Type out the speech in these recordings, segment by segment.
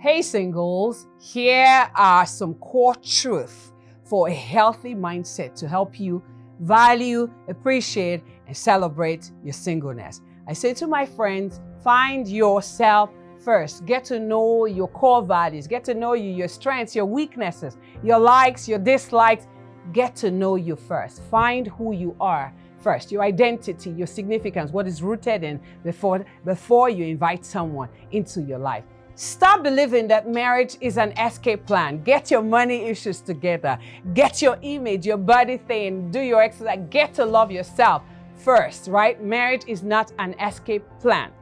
Hey singles, here are some core truths for a healthy mindset to help you value, appreciate, and celebrate your singleness. I say to my friends, find yourself first. Get to know your core values. Get to know you, your strengths, your weaknesses, your likes, your dislikes. Get to know you first. Find who you are first, your identity, your significance, what is rooted in before you invite someone into your life. Stop believing that marriage is an escape plan. Get your money issues together. Get your image, your body thing, do your exercise. Get to love yourself first, right? Marriage is not an escape plan.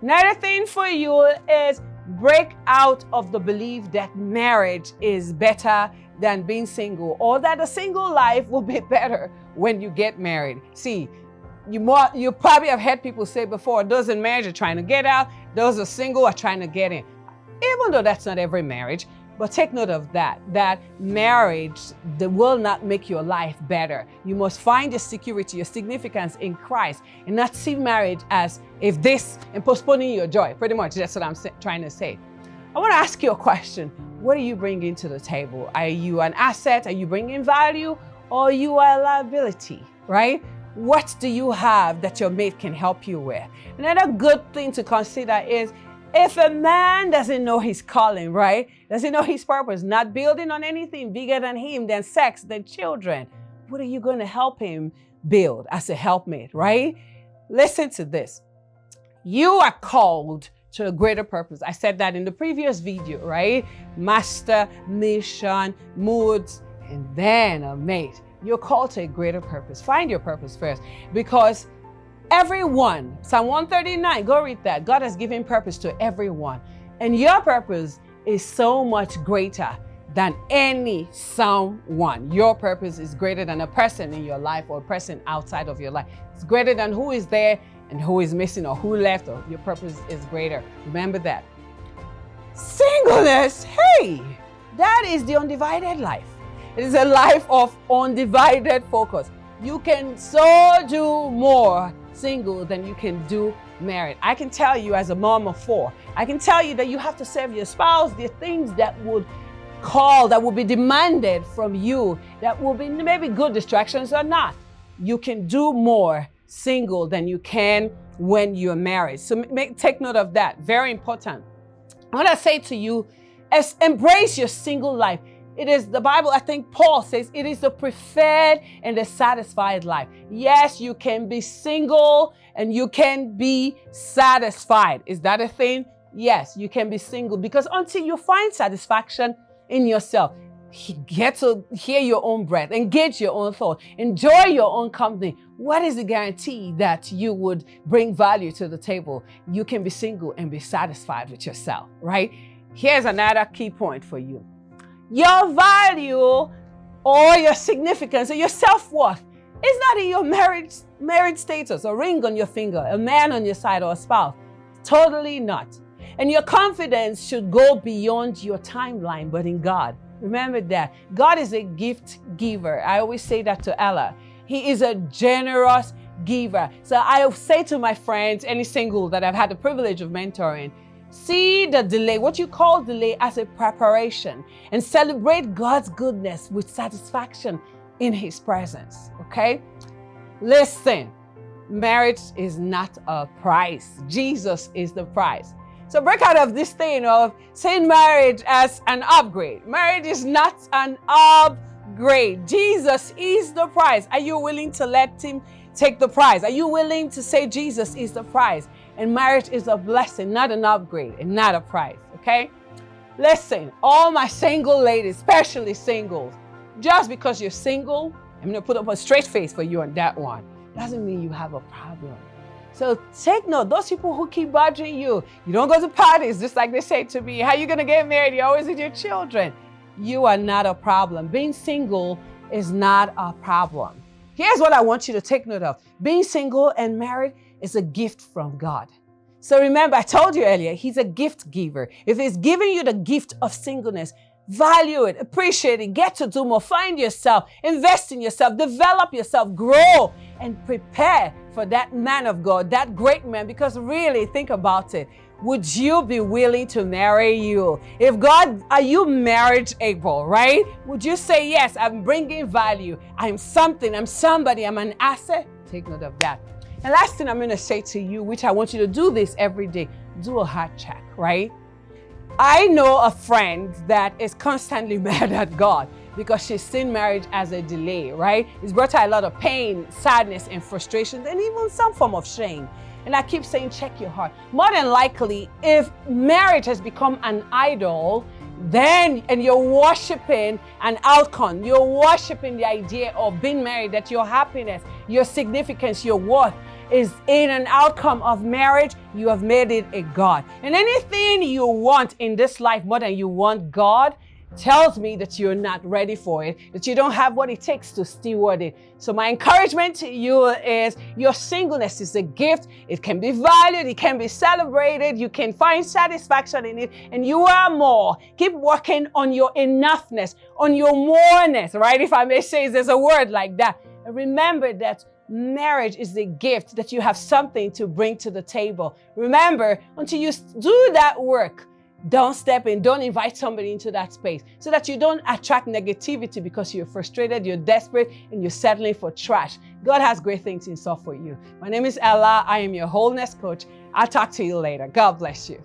Another thing for you is break out of the belief that marriage is better than being single, or that a single life will be better when you get married. See, you probably have heard people say before, those in marriage are trying to get out, those are single are trying to get in. Even though that's not every marriage, but take note of that marriage will not make your life better. You must find your security, your significance in Christ, and not see marriage as if this and postponing your joy. Pretty much that's what I'm trying to say. I want to ask you a question. What are you bringing to the table? Are you an asset? Are you bringing value? Or are you a liability, right? What do you have that your mate can help you with? Another good thing to consider is if a man doesn't know his calling, right? Doesn't know his purpose, not building on anything bigger than him, than sex, than children, what are you going to help him build as a helpmate, right? Listen to this. You are called to a greater purpose. I said that in the previous video, right? Master, mission, moods, and then a mate. You're called to a greater purpose. Find your purpose first, because everyone, Psalm 139, go read that. God has given purpose to everyone. And your purpose is so much greater than any someone. Your purpose is greater than a person in your life or a person outside of your life. It's greater than who is there and who is missing or who left, or your purpose is greater. Remember that. Singleness, hey, that is the undivided life. It is a life of undivided focus. You can so do more single than you can do married. I can tell you as a mom of 4, I can tell you that you have to serve your spouse. There are things that would be demanded from you that will be maybe good distractions or not. You can do more single than you can when you're married. So take note of that. Very important. I want to say to you, embrace your single life. It is the Bible, I think Paul says, it is the preferred and the satisfied life. Yes, you can be single and you can be satisfied. Is that a thing? Yes, you can be single, because until you find satisfaction in yourself, get to hear your own breath, engage your own thought, enjoy your own company. What is the guarantee that you would bring value to the table? You can be single and be satisfied with yourself, right? Here's another key point for you. Your value or your significance or your self-worth is not in your marriage status, a ring on your finger, a man on your side, or a spouse. Totally not. And your confidence should go beyond your timeline, but in God. Remember that. God is a gift giver. I always say that to Ella. He is a generous giver. So I say to my friends, any single that I've had the privilege of mentoring, see the delay, what you call delay, as a preparation, and celebrate God's goodness with satisfaction in His presence, okay? Listen, marriage is not a price. Jesus is the price. So break out of this thing of seeing marriage as an upgrade. Marriage is not an upgrade. Jesus is the price. Are you willing to let Him take the prize? Are you willing to say Jesus is the prize? And marriage is a blessing, not an upgrade, and not a prize, okay? Listen, all my single ladies, especially singles, just because you're single, I'm going to put up a straight face for you on that one, doesn't mean you have a problem. So take note, those people who keep bothering you, you don't go to parties, just like they say to me, how are you going to get married? You're always with your children. You are not a problem. Being single is not a problem. Here's what I want you to take note of. Being single and married is a gift from God. So remember, I told you earlier, He's a gift giver. If He's giving you the gift of singleness, value it, appreciate it, get to do more, find yourself, invest in yourself, develop yourself, grow, and prepare for that man of God, that great man. Because really, think about it. would you be willing to marry you? If God, are you marriageable, right? Would you say, yes, I'm bringing value. I'm something, I'm somebody, I'm an asset? Take note of that. And last thing I'm going to say to you, which I want you to do this every day, do a heart check, right? I know a friend that is constantly mad at God because she's seen marriage as a delay, right? It's brought her a lot of pain, sadness, and frustrations, and even some form of shame. And I keep saying, check your heart. More than likely, if marriage has become an idol, and you're worshiping an outcome, you're worshiping the idea of being married, that your happiness, your significance, your worth is in an outcome of marriage, you have made it a God. And anything you want in this life more than you want God tells me that you're not ready for it, that you don't have what it takes to steward it. So my encouragement to you is your singleness is a gift. It can be valued, it can be celebrated, you can find satisfaction in it, and you are more. Keep working on your enoughness, on your moreness, right? If I may say, there's a word like that. And remember that marriage is a gift, that you have something to bring to the table. Remember, until you do that work, don't step in, don't invite somebody into that space so that you don't attract negativity because you're frustrated, you're desperate, and you're settling for trash. God has great things in store for you. My name is Ella. I am your wholeness coach. I'll talk to you later. God bless you.